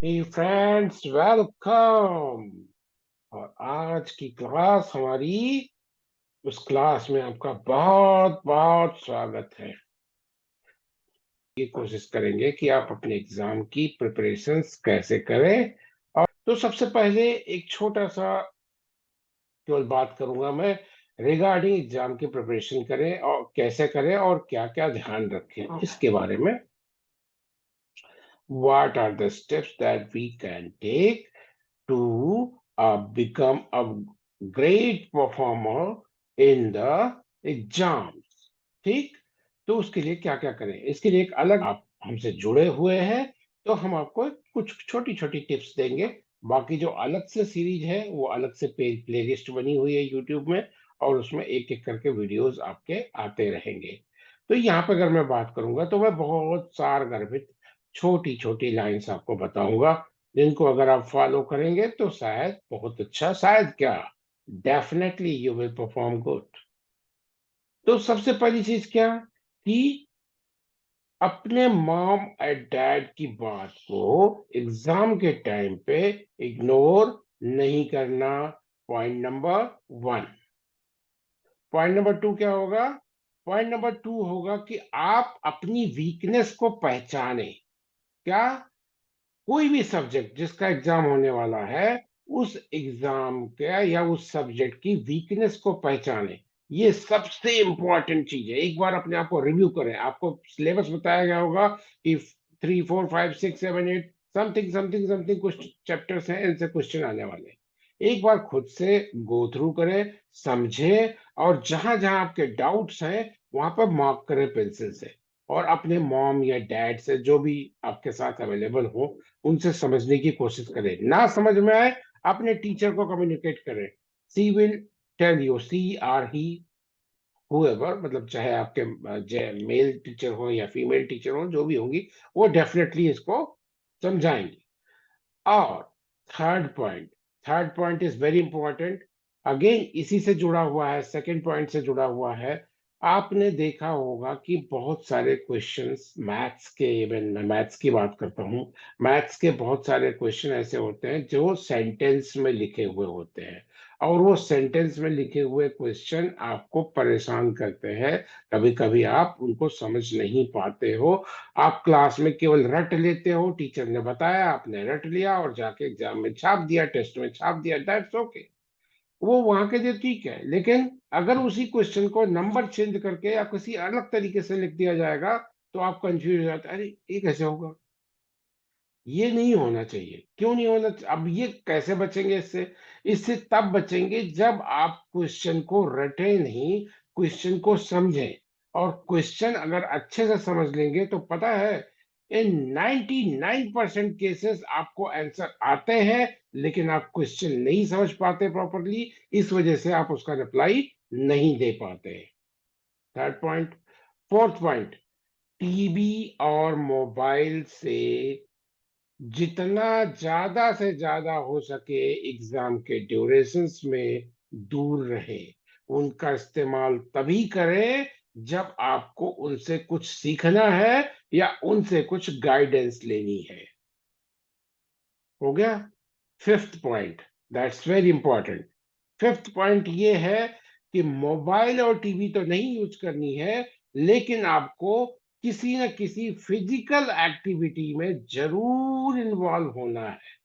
Friends, welcome. और आज की क्लास हमारी, उस क्लास में आपका बहुत बहुत स्वागत है। ये कोशिश करेंगे कि आप अपने एग्जाम की प्रिपरेशंस कैसे करें। और तो सबसे पहले एक छोटा सा केवल बात करूंगा मैं रिगार्डिंग एग्जाम की प्रिपरेशन करें और कैसे करें और क्या क्या ध्यान रखें इसके बारे में। What are the steps that we can take to become a great performer in the exams? ठीक। तो उसके लिए क्या क्या करें, इसके लिए एक अलग आप हमसे जुड़े हुए हैं तो हम आपको कुछ छोटी छोटी टिप्स देंगे। बाकी जो अलग से सीरीज है वो अलग से प्लेलिस्ट बनी हुई है यूट्यूब में, और उसमें एक एक करके वीडियोस आपके आते रहेंगे। तो यहाँ पे अगर मैं बात करूंगा तो मैं बहुत सार गर्भित छोटी छोटी लाइंस आपको बताऊंगा, जिनको अगर आप फॉलो करेंगे तो शायद बहुत अच्छा, शायद क्या, definitely you will perform good. तो सबसे पहली चीज क्या कि अपने मॉम एंड डैड की बात को एग्जाम के टाइम पे इग्नोर नहीं करना। Point number 1। पॉइंट नंबर 2 क्या होगा? पॉइंट नंबर 2 होगा कि आप अपनी वीकनेस को पहचाने। क्या? कोई भी सब्जेक्ट जिसका एग्जाम होने वाला है, उस एग्जाम के या उस सब्जेक्ट की वीकनेस को पहचाने। ये सबसे इंपॉर्टेंट चीज है। एक बार अपने आप को रिव्यू करें। आपको सिलेबस बताया गया होगा कि 3 4 5 6 7 8 समथिंग समथिंग समथिंग कुछ चैप्टर्स हैं, इनसे क्वेश्चन आने वाले हैं। एक बार खुद से गो थ्रू करें, समझे, और जहां जहां आपके डाउट्स हैं वहां पर मार्क करें पेंसिल से। और अपने मॉम या डैड से, जो भी आपके साथ अवेलेबल हो, उनसे समझने की कोशिश करें। ना समझ में आए, अपने टीचर को कम्युनिकेट करें। She will tell you, she or he, whoever, मतलब चाहे आपके मेल टीचर हो या फीमेल टीचर हो, जो भी होंगी, वो डेफिनेटली इसको समझाएंगे। और third point, third point is very important. Again इसी से जुड़ा हुआ है, सेकंड पॉइंट से जुड़ा हुआ है। आपने देखा होगा कि बहुत सारे क्वेश्चंस मैथ्स के, इवन मैं मैथ्स की बात करता हूँ, मैथ्स के बहुत सारे क्वेश्चन ऐसे होते हैं जो सेंटेंस में लिखे हुए होते हैं। और वो सेंटेंस में लिखे हुए क्वेश्चन आपको परेशान करते हैं। कभी कभी आप उनको समझ नहीं पाते हो। आप क्लास में केवल रट लेते हो, टीचर ने बताया, आपने रट लिया और जाके एग्जाम में छाप दिया, टेस्ट में छाप दिया, दैट्स ओके। वो वहां के लिए ठीक है। लेकिन अगर उसी क्वेश्चन को नंबर चेंज करके या किसी अलग तरीके से लिख दिया जाएगा तो आप कंफ्यूज हो जाते हैं, अरे ये कैसे होगा। ये नहीं होना चाहिए। क्यों नहीं होना अब ये कैसे बचेंगे इससे? इससे तब बचेंगे जब आप क्वेश्चन को रटे नहीं, क्वेश्चन को समझें। और क्वेश्चन अगर अच्छे से समझ लेंगे तो पता है, इन 99% केसेस आपको आंसर आते हैं, लेकिन आप क्वेश्चन नहीं समझ पाते प्रॉपरली, इस वजह से आप उसका रिप्लाई नहीं दे पाते। Third point. Fourth point, TV और मोबाइल से जितना ज्यादा से ज्यादा हो सके एग्जाम के ड्यूरेशंस में दूर रहे। उनका इस्तेमाल तभी करें जब आपको उनसे कुछ सीखना है या उनसे कुछ गाइडेंस लेनी है। हो गया। Fifth point, that's very important. Fifth point ये है कि मोबाइल और टीवी तो नहीं यूज करनी है, लेकिन आपको किसी न किसी फिजिकल एक्टिविटी में जरूर इन्वॉल्व होना है।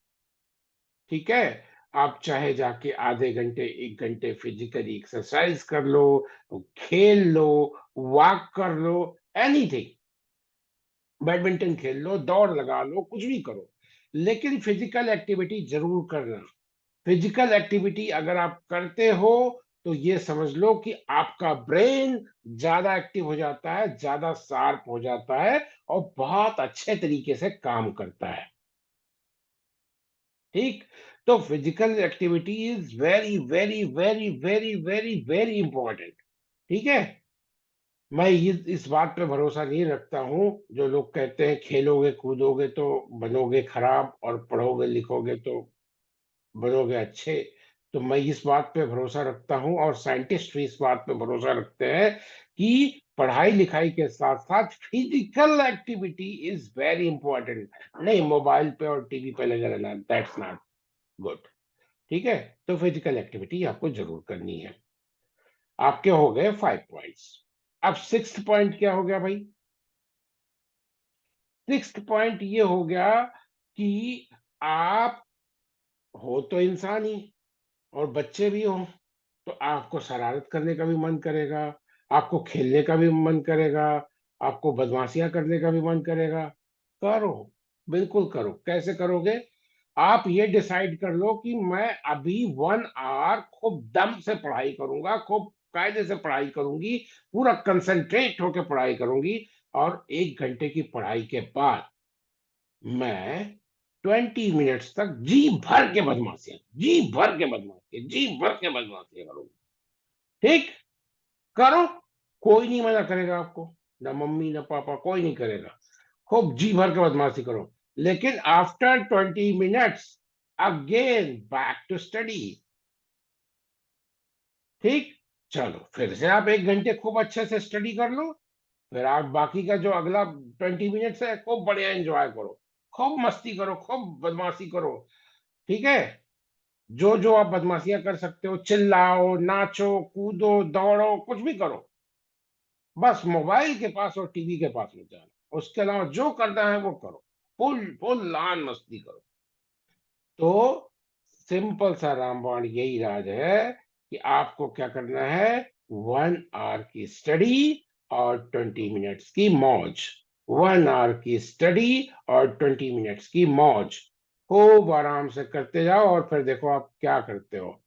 ठीक है। आप चाहे जाके आधे घंटे 1 घंटे फिजिकली एक्सरसाइज कर लो, खेल लो, वॉक कर लो, एनीथिंग, बैडमिंटन खेल लो, दौड़ लगा लो, कुछ भी करो, लेकिन फिजिकल एक्टिविटी जरूर करना। फिजिकल एक्टिविटी अगर आप करते हो तो ये समझ लो कि आपका ब्रेन ज्यादा एक्टिव हो जाता है, ज्यादा शार्प हो जाता है, और बहुत अच्छे तरीके से काम करता है। ठीक। तो physical activity is very very very very very very important. ठीक है। मैं इस बात पे भरोसा नहीं रखता हूं, जो लोग कहते हैं खेलोगे कूदोगे तो बनोगे खराब और पढ़ोगे लिखोगे तो बनोगे अच्छे। तो मैं इस बात पे भरोसा रखता हूं, और साइंटिस्ट भी इस बात पे भरोसा रखते हैं कि पढ़ाई लिखाई के साथ साथ physical activity is very important. नहीं मोबाइल पे और टीवी पे लगे रहना, दैट्स नॉट गुड। ठीक है, तो फिजिकल एक्टिविटी आपको जरूर करनी है। आपके हो गए 5 पॉइंट्स। अब सिक्स्थ पॉइंट क्या हो गया भाई? सिक्स्थ पॉइंट ये हो गया कि आप हो तो इंसान ही और बच्चे भी हो, तो आपको शरारत करने का भी मन करेगा, आपको खेलने का भी मन करेगा, आपको बदमाशियां करने का भी मन करेगा। करो, बिल्कुल करो। कैसे करोगे? आप ये डिसाइड कर लो कि मैं अभी 1 आवर खूब दम से पढ़ाई करूंगा, खूब कायदे से पढ़ाई करूंगी, पूरा कंसंट्रेट होकर पढ़ाई करूंगी, और 1 घंटे की पढ़ाई के बाद मैं 20 मिनट्स तक जी भर के बदमाशियां करूंगी। ठीक, करो, कोई नहीं मना करेगा आपको, ना मम्मी ना पापा, कोई नहीं करेगा। खूब जी भर के बदमाशी करो, लेकिन after 20 minutes again back to study. ठीक, चलो फिर से आप 1 घंटे खूब अच्छे से स्टडी कर लो, फिर आप बाकी का जो अगला 20 मिनट्स है खूब बढ़िया एंजॉय करो, खूब मस्ती करो, खूब बदमाशी करो। ठीक है, जो जो आप बदमाशियां कर सकते हो, चिल्लाओ, नाचो, कूदो, दौड़ो, कुछ भी करो, बस मोबाइल के पास और टीवी के पास मत जाना। उसके अलावा जो करना है वो करो, फुल फुल लान मस्ती करो। तो सिंपल सा रामबाण यही राज है कि आपको क्या करना है, 1 आवर की स्टडी और 20 मिनट्स की मौज। 1 आवर की स्टडी और 20 मिनट्स की मौज खूब आराम से करते जाओ, और फिर देखो आप क्या करते हो।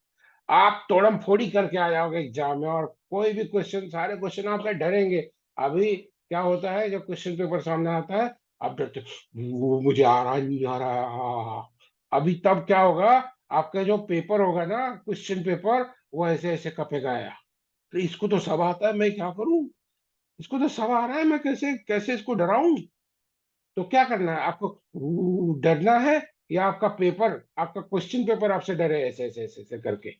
आप तोड़म फोड़ी करके आ जाओगे एग्जाम में, और कोई भी क्वेश्चन, सारे क्वेश्चन आपसे डरेंगे। अभी क्या होता है जब क्वेश्चन पेपर सामने आता है, आप डरते "वो मुझे आ रहा नहीं आ रहा है, अभी तब क्या होगा, आपका जो पेपर होगा ना, क्वेश्चन पेपर, वो ऐसे ऐसे कपेगा यार, तो इसको तो सब आता है, मैं क्या करूं, इसको तो सब आ रहा है, मैं कैसे कैसे इसको डराऊं। तो क्या करना है आपको, डरना है, या आपका पेपर, आपका क्वेश्चन पेपर आपसे डरे ऐसे ऐसे ऐसे ऐसे करके?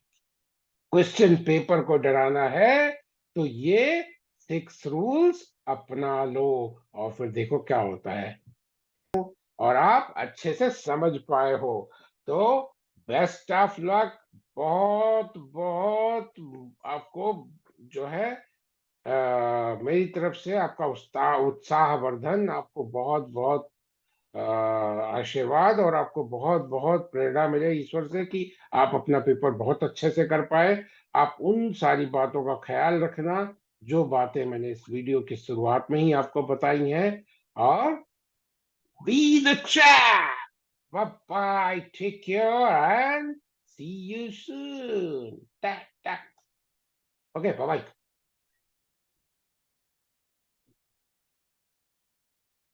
क्वेश्चन पेपर को डराना है, तो ये 6 रूल्स अपना लो, और फिर देखो क्या होता है, और आप अच्छे से समझ पाए हो। तो बेस्ट ऑफ लक, बहुत बहुत आपको जो है मेरी तरफ से आपका उत्साहवर्धन, आपको बहुत बहुत आशीर्वाद, और आपको बहुत बहुत प्रेरणा मिले ईश्वर से कि आप अपना पेपर बहुत अच्छे से कर पाए। आप उन सारी बातों का ख्याल रखना जो बातें मैंने इस वीडियो की शुरुआत में ही आपको बताई हैं, और be the chap. Bye bye, take care and see you soon. Okay, bye bye.